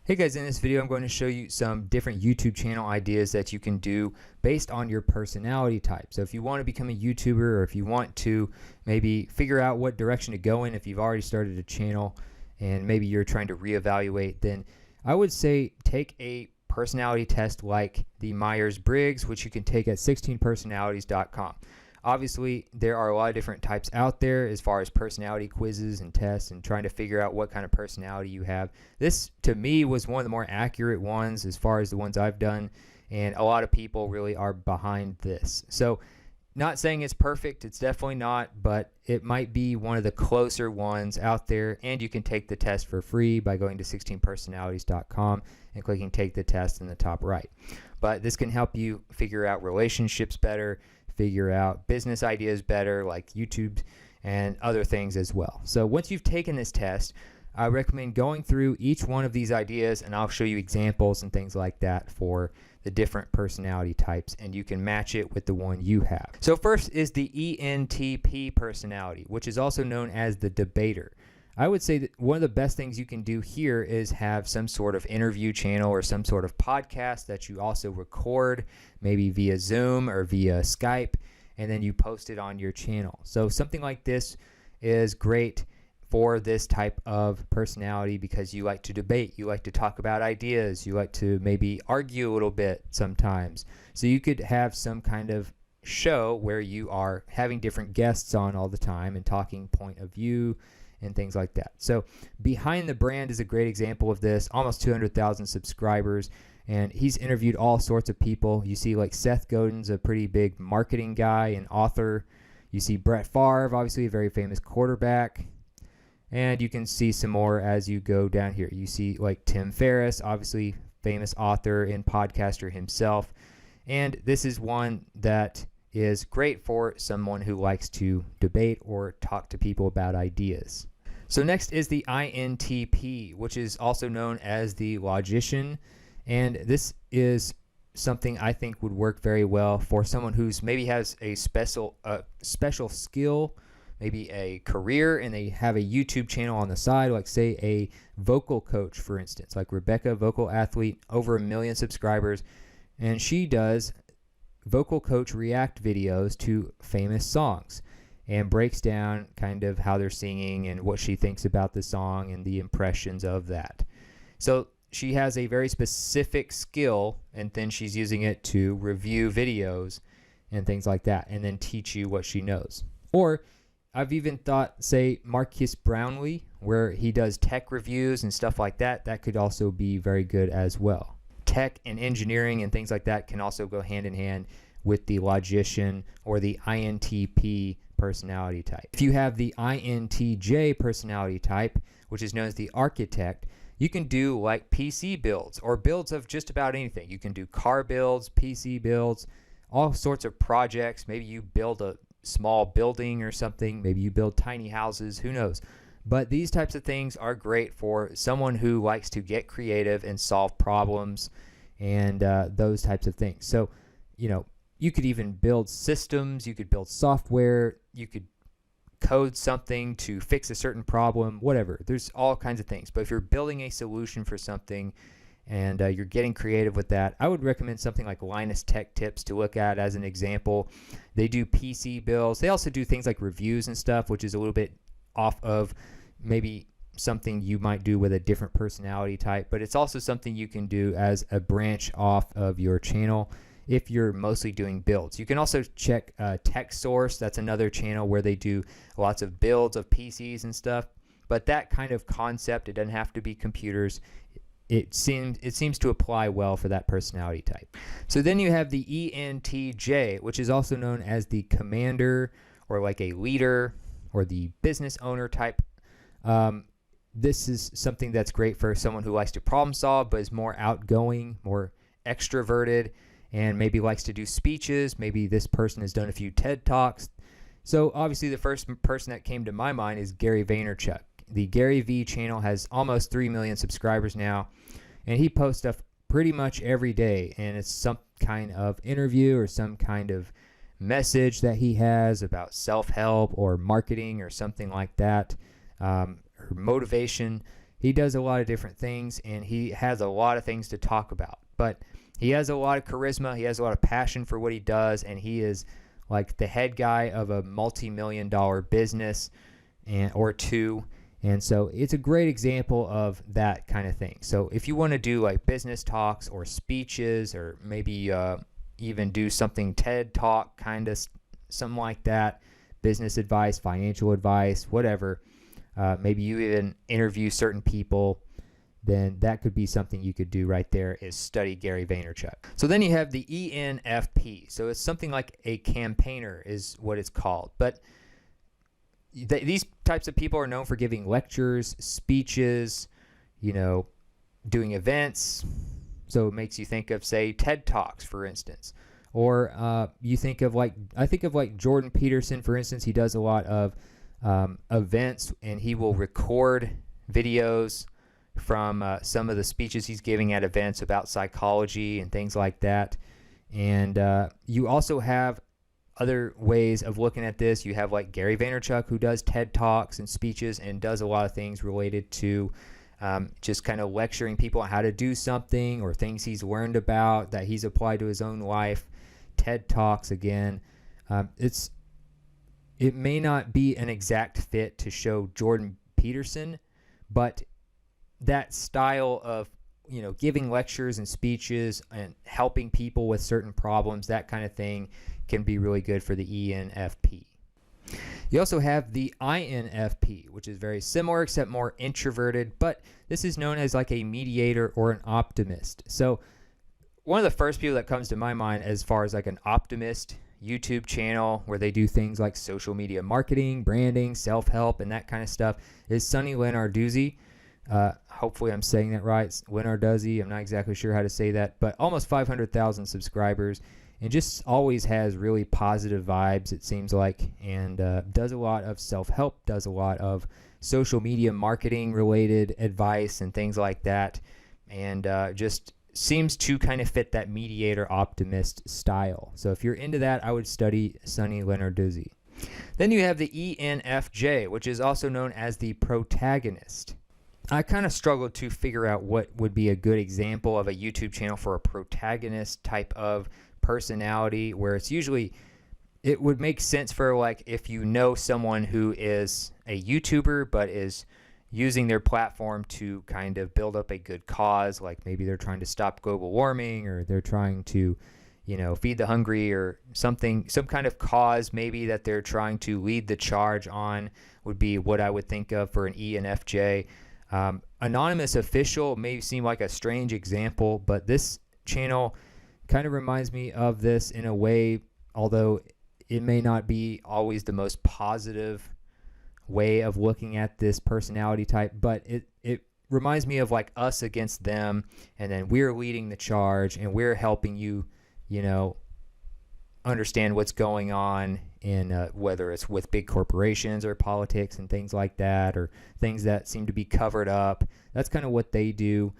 Hey guys, in this video I'm going to show you some different YouTube channel ideas that you can do based on your personality type. So if you want to become a YouTuber, or if you want to maybe figure out what direction to go in, if you've already started a channel and maybe you're trying to reevaluate, then I would say take a personality test like the Myers-Briggs, which you can take at 16personalities.com. Obviously, there are a lot of different types out there as far as personality quizzes and tests and trying to figure out what kind of personality you have. This, to me, was one of the more accurate ones as far as the ones I've done, and a lot of people really are behind this. So, not saying it's perfect, it's definitely not, but it might be one of the closer ones out there, and you can take the test for free by going to 16personalities.com and clicking Take the Test in the top right. But this can help you figure out relationships better, figure out business ideas better, like YouTube and other things as well. So once you've taken this test, I recommend going through each one of these ideas, and I'll show you examples and things like that for the different personality types, and you can match it with the one you have. So first is the ENTP personality, which is also known as the debater. I would say that one of the best things you can do here is have some sort of interview channel or some sort of podcast that you also record, maybe via Zoom or via Skype, and then you post it on your channel. So something like this is great for this type of personality because you like to debate, you like to talk about ideas, you like to maybe argue a little bit sometimes. So you could have some kind of show where you are having different guests on all the time and talking point of view and things like that. So Behind the Brand is a great example of this, almost 200,000 subscribers, and he's interviewed all sorts of people. You see like Seth Godin's a pretty big marketing guy and author. You see Brett Favre, obviously a very famous quarterback, and you can see some more as you go down here. You see like Tim Ferriss, obviously famous author and podcaster himself, and this is one that is great for someone who likes to debate or talk to people about ideas. So next is the INTP, which is also known as the logician, and this is something I think would work very well for someone who's maybe has a special skill, maybe a career, and they have a YouTube channel on the side, like say a vocal coach, for instance, like Rebecca, vocal athlete, over 1 million subscribers, and she does vocal coach react videos to famous songs and breaks down kind of how they're singing and what she thinks about the song and the impressions of that. So she has a very specific skill, and then she's using it to review videos and things like that and then teach you what she knows. Or I've even thought, say, Marcus Brownlee, where he does tech reviews and stuff like that. That could also be very good as well. Tech and engineering and things like that can also go hand in hand with the logician or the INTP personality type. If you have the INTJ personality type, which is known as the architect, you can do like PC builds or builds of just about anything. You can do car builds, PC builds, all sorts of projects. Maybe you build a small building or something. Maybe you build tiny houses, who knows? But these types of things are great for someone who likes to get creative and solve problems and those types of things. So, you know, you could even build systems, you could build software, you could code something to fix a certain problem, whatever. There's all kinds of things. But if you're building a solution for something and you're getting creative with that, I would recommend something like Linus Tech Tips to look at as an example. They do PC builds. They also do things like reviews and stuff, which is a little bit off of maybe something you might do with a different personality type, but it's also something you can do as a branch off of your channel if you're mostly doing builds. You can also check Tech Source. That's another channel where they do lots of builds of PCs and stuff, but that kind of concept, it doesn't have to be computers. It seems to apply well for that personality type. So then you have the ENTJ, which is also known as the commander or like a leader or the business owner type. This is something that's great for someone who likes to problem solve but is more outgoing, more extroverted, and maybe likes to do speeches. Maybe this person has done a few TED Talks. So obviously the first person that came to my mind is Gary Vaynerchuk. The Gary V channel has almost 3 million subscribers now, and he posts stuff pretty much every day, and it's some kind of interview or some kind of message that he has about self-help or marketing or something like that, or motivation. he does a lot of different things, and he has a lot of things to talk about. But he has a lot of charisma. He has a lot of passion for what he does, and he is like the head guy of a multi-million-dollar business or two. And so it's a great example of that kind of thing. So if you want to do like business talks or speeches, or maybe even do something TED Talk, kind of something like that, business advice, financial advice, whatever, maybe you even interview certain people, then that could be something you could do right there, is study Gary Vaynerchuk. So then you have the ENFP. So it's something like a campaigner is what it's called. But these types of people are known for giving lectures, speeches, doing events. So it makes you think of, say, TED Talks, for instance. Or you think of I think of Jordan Peterson, for instance. He does a lot of events, and he will record videos from some of the speeches he's giving at events about psychology and things like that. And you also have other ways of looking at this. You have like Gary Vaynerchuk, who does TED Talks and speeches and does a lot of things related to just kind of lecturing people on how to do something, or things he's learned about that he's applied to his own life. TED Talks, again, it may not be an exact fit to show Jordan Peterson, but that style of giving lectures and speeches and helping people with certain problems, that kind of thing, can be really good for the ENFP. You also have the INFP, which is very similar except more introverted, but this is known as like a mediator or an optimist. So one of the first people that comes to my mind as far as like an optimist YouTube channel where they do things like social media marketing, branding, self-help, and that kind of stuff is Sunny Lenarduzzi. Hopefully I'm saying that right. Lenarduzzi. I'm not exactly sure how to say that, but almost 500,000 subscribers, and just always has really positive vibes, it seems like, and does a lot of self-help, does a lot of social media marketing related advice and things like that, and just seems to kind of fit that mediator optimist style. So if you're into that, I would study Sunny Lenarduzzi. Then you have the ENFJ, which is also known as the Protagonist. I kind of struggled to figure out what would be a good example of a YouTube channel for a protagonist type of personality, where it would make sense for like if you know someone who is a YouTuber but is using their platform to kind of build up a good cause, like maybe they're trying to stop global warming, or they're trying to feed the hungry, or some kind of cause maybe that they're trying to lead the charge on, would be what I would think of for an ENFJ. Anonymous Official may seem like a strange example, but this channel kind of reminds me of this in a way, although it may not be always the most positive way of looking at this personality type, but it reminds me of like us against them, and then we're leading the charge, and we're helping you, understand what's going on in whether it's with big corporations or politics and things like that, or things that seem to be covered up. That's kind of what they do.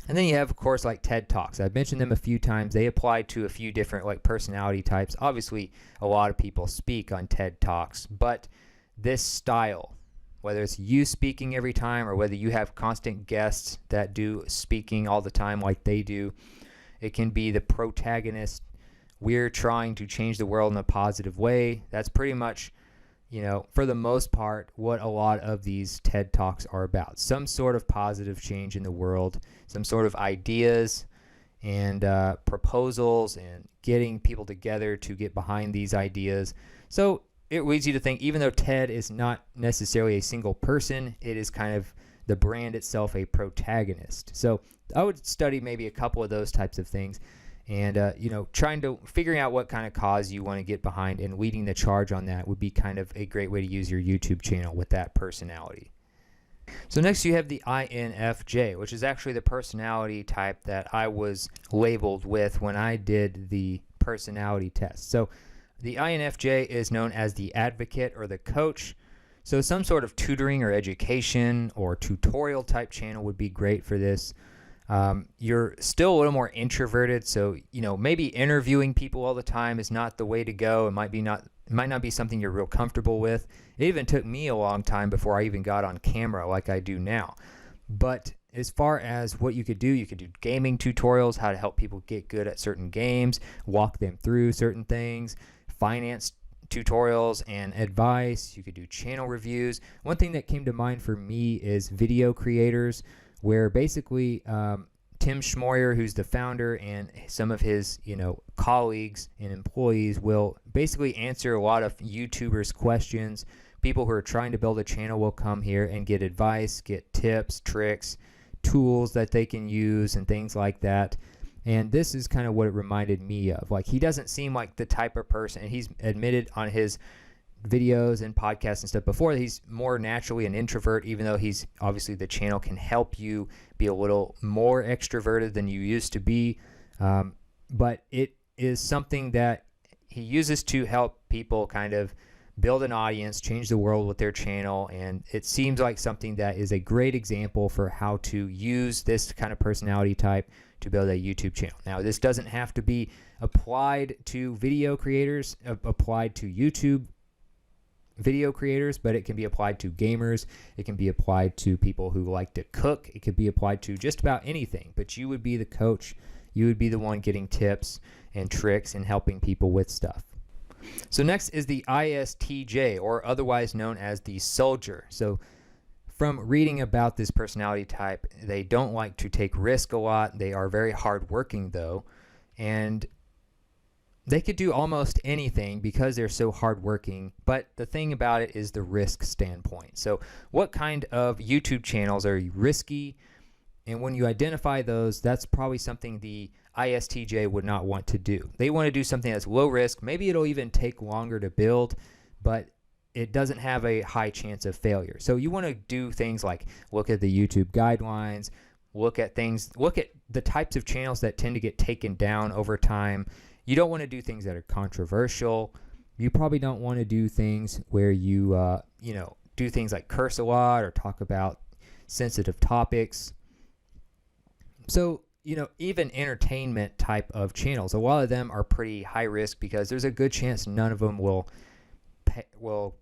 And then you have, of course, like TED Talks. I've mentioned them a few times. They apply to a few different like personality types. Obviously, a lot of people speak on TED Talks, but this style, whether it's you speaking every time or whether you have constant guests that do speaking all the time like they do, it can be the protagonist. We're trying to change the world in a positive way. That's pretty much, for the most part, what a lot of these TED Talks are about. Some sort of positive change in the world, some sort of ideas and proposals, and getting people together to get behind these ideas. So it leads you to think, even though TED is not necessarily a single person, it is kind of the brand itself, a protagonist. So I would study maybe a couple of those types of things. And, figuring out what kind of cause you want to get behind and leading the charge on that would be kind of a great way to use your YouTube channel with that personality. So next you have the INFJ, which is actually the personality type that I was labeled with when I did the personality test. So the INFJ is known as the advocate or the coach. So some sort of tutoring or education or tutorial type channel would be great for this. You're still a little more introverted, so maybe interviewing people all the time is not the way to go. It might not be something you're real comfortable with. It even took me a long time before I even got on camera like I do now. But as far as what you could do gaming tutorials, how to help people get good at certain games, walk them through certain things, finance tutorials and advice. You could do channel reviews. One thing that came to mind for me is video creators, where basically Tim Schmoyer, who's the founder, and some of his colleagues and employees will basically answer a lot of YouTubers' questions. People who are trying to build a channel will come here and get advice, get tips, tricks, tools that they can use, and things like that. And this is kind of what it reminded me of. Like, he doesn't seem like the type of person, and he's admitted on his videos and podcasts and stuff before that he's more naturally an introvert, even though he's obviously, the channel can help you be a little more extroverted than you used to be. But it is something that he uses to help people kind of build an audience, change the world with their channel. And it seems like something that is a great example for how to use this kind of personality type to build a YouTube channel. Now, this doesn't have to be applied to video creators, applied to YouTube video creators, but it can be applied to gamers. It can be applied to people who like to cook. It could be applied to just about anything, but you would be the coach. You would be the one getting tips and tricks and helping people with stuff. So next is the ISTJ, or otherwise known as the soldier. So from reading about this personality type, they don't like to take risk a lot. They are very hardworking though, and they could do almost anything because they're so hardworking. But the thing about it is the risk standpoint. So what kind of YouTube channels are risky? And when you identify those, that's probably something the ISTJ would not want to do. They want to do something that's low risk. Maybe it'll even take longer to build, but it doesn't have a high chance of failure. So you want to do things like look at the YouTube guidelines, look at the types of channels that tend to get taken down over time. You don't want to do things that are controversial. You probably don't want to do things where you do things like curse a lot or talk about sensitive topics. So, even entertainment type of channels, a lot of them are pretty high risk because there's a good chance none of them will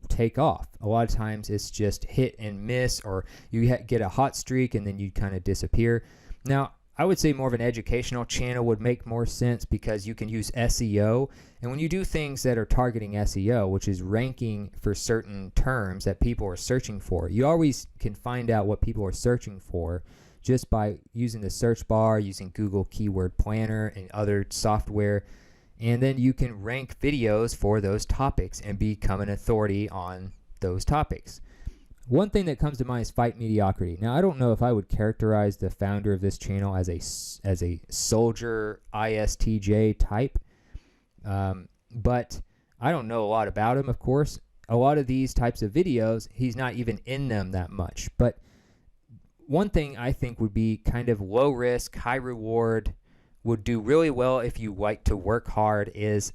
take off. A lot of times it's just hit and miss, or you get a hot streak and then you kind of disappear. Now, I would say more of an educational channel would make more sense because you can use SEO. And when you do things that are targeting SEO, which is ranking for certain terms that people are searching for, you always can find out what people are searching for just by using the search bar, using Google Keyword Planner and other software. And then you can rank videos for those topics and become an authority on those topics. One thing that comes to mind is fight mediocrity. Now, I don't know if I would characterize the founder of this channel as a soldier ISTJ type, but I don't know a lot about him, of course. A lot of these types of videos, he's not even in them that much. But one thing I think would be kind of low risk, high reward, would do really well if you like to work hard, is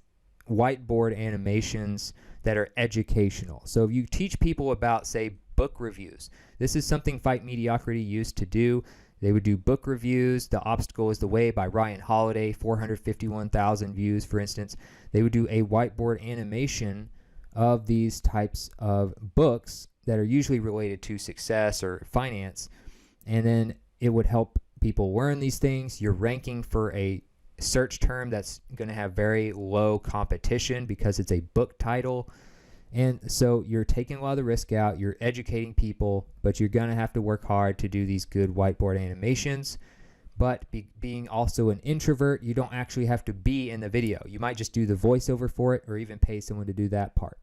whiteboard animations that are educational. So if you teach people about, say, book reviews, this is something Fight Mediocrity used to do. They would do book reviews. The Obstacle is the Way by Ryan Holiday, 451,000 views, for instance. They would do a whiteboard animation of these types of books that are usually related to success or finance. And then it would help people learn these things. You're ranking for a search term that's going to have very low competition because it's a book title. And so you're taking a lot of the risk out. You're educating people, but you're going to have to work hard to do these good whiteboard animations. But being also an introvert, you don't actually have to be in the video. You might just do the voiceover for it, or even pay someone to do that part.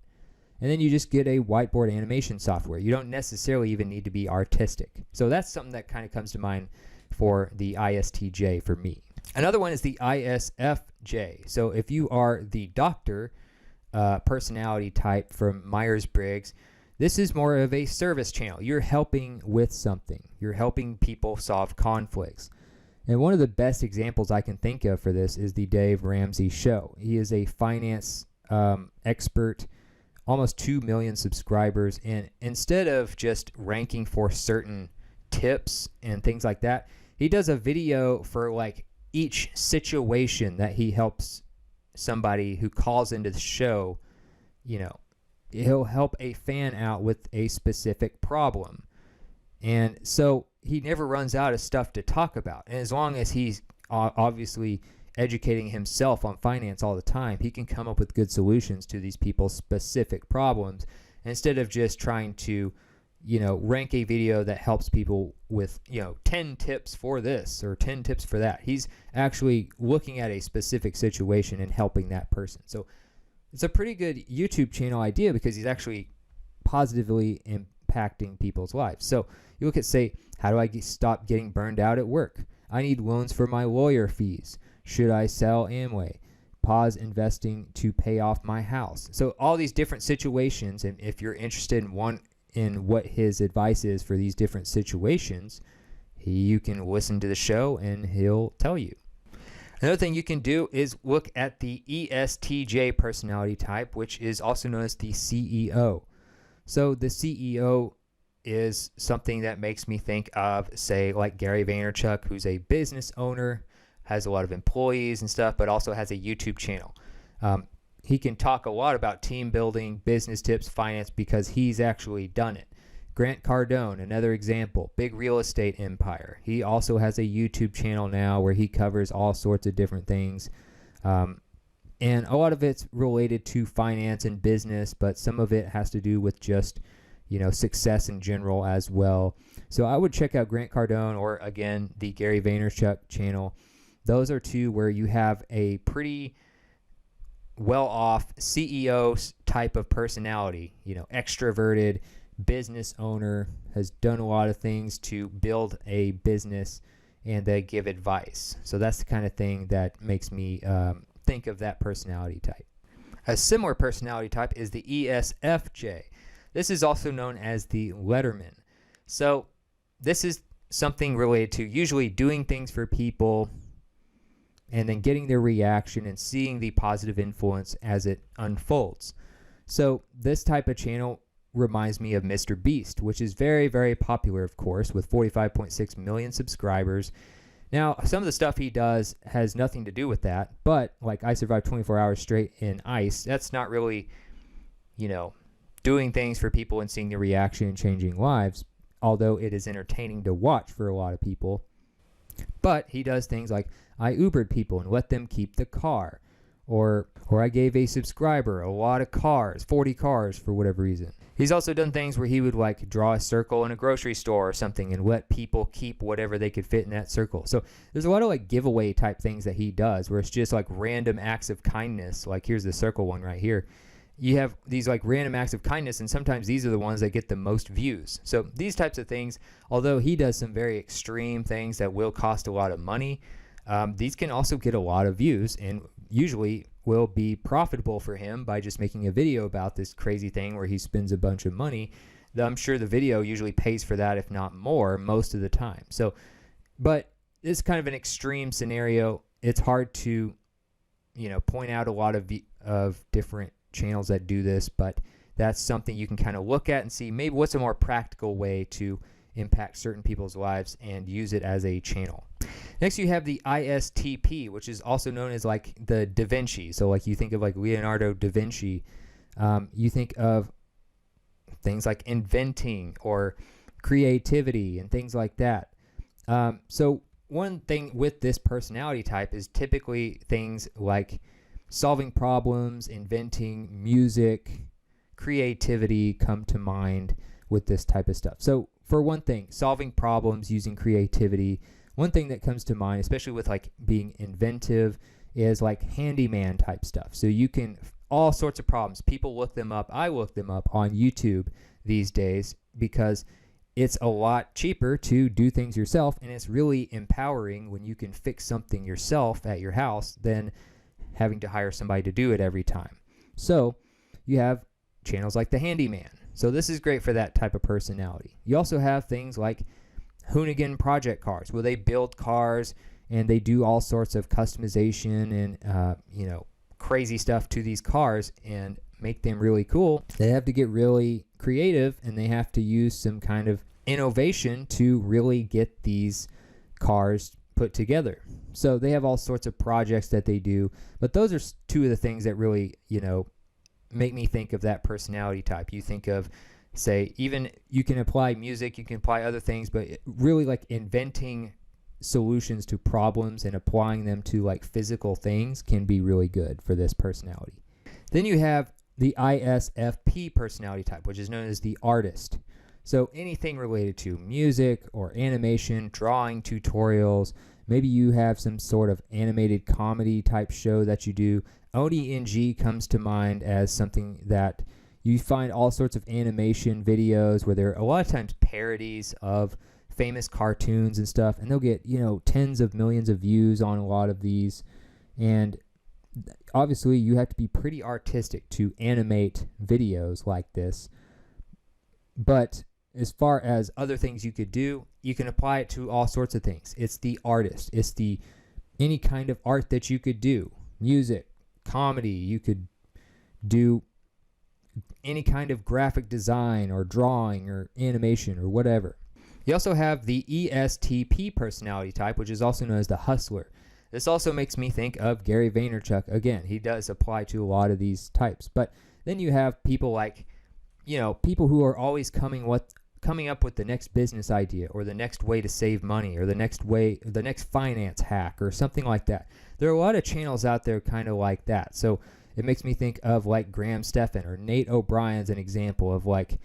And then you just get a whiteboard animation software. You don't necessarily even need to be artistic. So that's something that kind of comes to mind for the ISTJ for me. Another one is the ISFJ. So if you are the doctor personality type from Myers-Briggs, this is more of a service channel. You're helping with something. You're helping people solve conflicts. And one of the best examples I can think of for this is the Dave Ramsey Show. He is a finance expert, almost 2 million subscribers. And instead of just ranking for certain tips and things like that, he does a video for like each situation that he helps somebody who calls into the show. You know, he'll help a fan out with a specific problem. And so he never runs out of stuff to talk about. And as long as he's obviously educating himself on finance all the time, he can come up with good solutions to these people's specific problems instead of just trying to, you know, rank a video that helps people with, you know, 10 tips for this or 10 tips for that. He's actually looking at a specific situation and helping that person. So it's a pretty good YouTube channel idea because he's actually positively impacting people's lives. So you look at, say, how do I stop getting burned out at work? I need loans for my lawyer fees. Should I sell Amway? Pause investing to pay off my house. So all these different situations, and if you're interested in what his advice is for these different situations, you can listen to the show and he'll tell you. Another thing you can do is look at the ESTJ personality type, which is also known as the CEO. So the CEO is something that makes me think of, say, like Gary Vaynerchuk, who's a business owner, has a lot of employees and stuff, but also has a YouTube channel. He can talk a lot about team building, business tips, finance, because he's actually done it. Grant Cardone, another example, big real estate empire. He also has a YouTube channel now where he covers all sorts of different things. And a lot of it's related to finance and business, but some of it has to do with just, you know, success in general as well. So I would check out Grant Cardone or, again, the Gary Vaynerchuk channel. Those are two where you have a pretty well-off CEO type of personality, you know, extroverted, business owner, has done a lot of things to build a business, and they give advice. So that's the kind of thing that makes me think of that personality type. A similar personality type is the ESFJ. This is also known as the Letterman. So this is something related to usually doing things for people and then getting their reaction and seeing the positive influence as it unfolds. So this type of channel reminds me of Mr. Beast, which is very, very popular, of course, with 45.6 million subscribers. Now, some of the stuff he does has nothing to do with that, but like I survived 24 hours straight in ice, that's not really, you know, doing things for people and seeing the reaction and changing lives, although it is entertaining to watch for a lot of people. But he does things like, I Ubered people and let them keep the car. Or I gave a subscriber a lot of cars, 40 cars for whatever reason. He's also done things where he would like draw a circle in a grocery store or something and let people keep whatever they could fit in that circle. So there's a lot of like giveaway type things that he does where it's just like random acts of kindness. Like here's the circle one right here. You have these like random acts of kindness, and sometimes these are the ones that get the most views. So these types of things, although he does some very extreme things that will cost a lot of money, these can also get a lot of views and usually will be profitable for him by just making a video about this crazy thing where he spends a bunch of money. I'm sure the video usually pays for that, if not more, most of the time. So, but it's kind of an extreme scenario. It's hard to, you know, point out a lot of different channels that do this, but that's something you can kind of look at and see maybe what's a more practical way to impact certain people's lives and use it as a channel. Next, you have the ISTP, which is also known as like the DaVinci. So like you think of like Leonardo da Vinci, you think of things like inventing or creativity and things like that. So one thing with this personality type is typically things like solving problems, inventing, music, creativity come to mind with this type of stuff. So for one thing, solving problems using creativity, one thing that comes to mind, especially with like being inventive, is like handyman type stuff. So you can, all sorts of problems, people look them up. I look them up on YouTube these days because it's a lot cheaper to do things yourself, and it's really empowering when you can fix something yourself at your house than having to hire somebody to do it every time. So you have channels like the Handyman. So this is great for that type of personality. You also have things like Hoonigan Project Cars, where they build cars and they do all sorts of customization and you know, crazy stuff to these cars and make them really cool. They have to get really creative and they have to use some kind of innovation to really get these cars put together. So they have all sorts of projects that they do, but those are two of the things that really, make me think of that personality type. You think of, say, even you can apply music, you can apply other things, but really like inventing solutions to problems and applying them to like physical things can be really good for this personality. Then you have the ISFP personality type, which is known as the artist. So anything related to music or animation, drawing tutorials, maybe you have some sort of animated comedy type show that you do. ODNG comes to mind as something that you find all sorts of animation videos where there are a lot of times parodies of famous cartoons and stuff, and they'll get, tens of millions of views on a lot of these. And obviously you have to be pretty artistic to animate videos like this. But as far as other things you could do, you can apply it to all sorts of things. It's the artist. It's any kind of art that you could do. Music, comedy, you could do any kind of graphic design or drawing or animation or whatever. You also have the ESTP personality type, which is also known as the hustler. This also makes me think of Gary Vaynerchuk. Again, he does apply to a lot of these types. But then you have people like, people who are always coming up with the next business idea or the next way to save money or the next finance hack or something like that. There are a lot of channels out there kind of like that. So it makes me think of like Graham Stephan or Nate O'Brien's an example of like,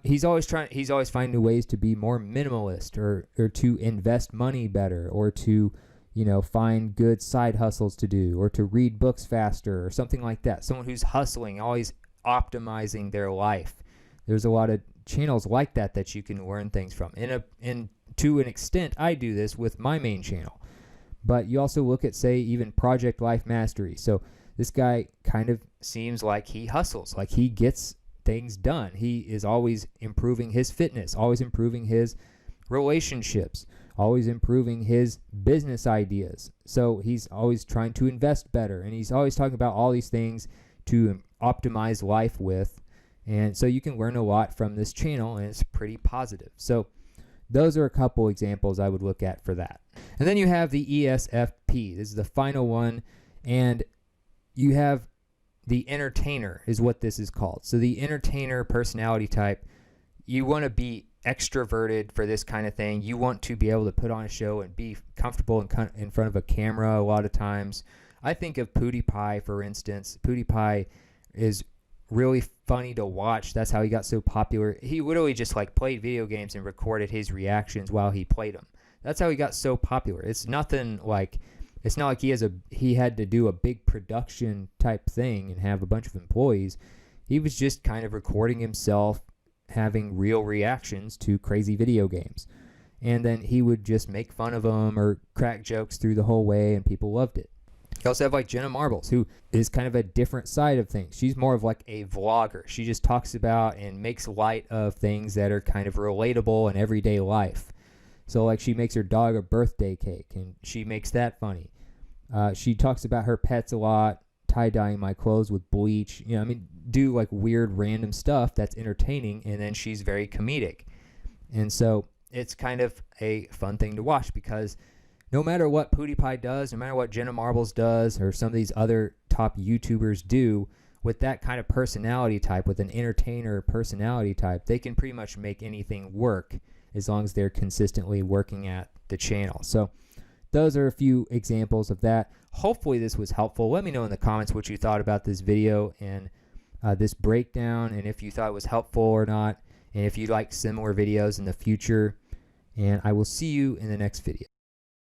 he's always finding new ways to be more minimalist or to invest money better or to, find good side hustles to do or to read books faster or something like that. Someone who's hustling, always optimizing their life. There's a lot of channels like that you can learn things from. And to an extent, I do this with my main channel. But you also look at, say, even Project Life Mastery. So this guy kind of seems like he hustles, like he gets things done. He is always improving his fitness, always improving his relationships, always improving his business ideas. So he's always trying to invest better, and he's always talking about all these things to optimize life with. And so you can learn a lot from this channel, and it's pretty positive. So those are a couple examples I would look at for that. And then you have the ESFP. This is the final one. And you have the entertainer is what this is called. So the entertainer personality type, you want to be extroverted for this kind of thing. You want to be able to put on a show and be comfortable in front of a camera a lot of times. I think of PewDiePie, for instance. PewDiePie is really funny to watch. That's how he got so popular. He literally just like played video games and recorded his reactions while he played them. That's how he got so popular. It's not like he had to do a big production type thing and have a bunch of employees. He was just kind of recording himself having real reactions to crazy video games. And then he would just make fun of them or crack jokes through the whole way, and people loved it. You also have like Jenna Marbles, who is kind of a different side of things. She's more of like a vlogger. She just talks about and makes light of things that are kind of relatable in everyday life. So like she makes her dog a birthday cake, and she makes that funny. She talks about her pets a lot, tie-dyeing my clothes with bleach. Do like weird random stuff that's entertaining, and then she's very comedic. And so it's kind of a fun thing to watch, because no matter what PewDiePie does, no matter what Jenna Marbles does, or some of these other top YouTubers do, with that kind of personality type, with an entertainer personality type, they can pretty much make anything work as long as they're consistently working at the channel. So those are a few examples of that. Hopefully this was helpful. Let me know in the comments what you thought about this video and this breakdown, and if you thought it was helpful or not, and if you'd like similar videos in the future. And I will see you in the next video.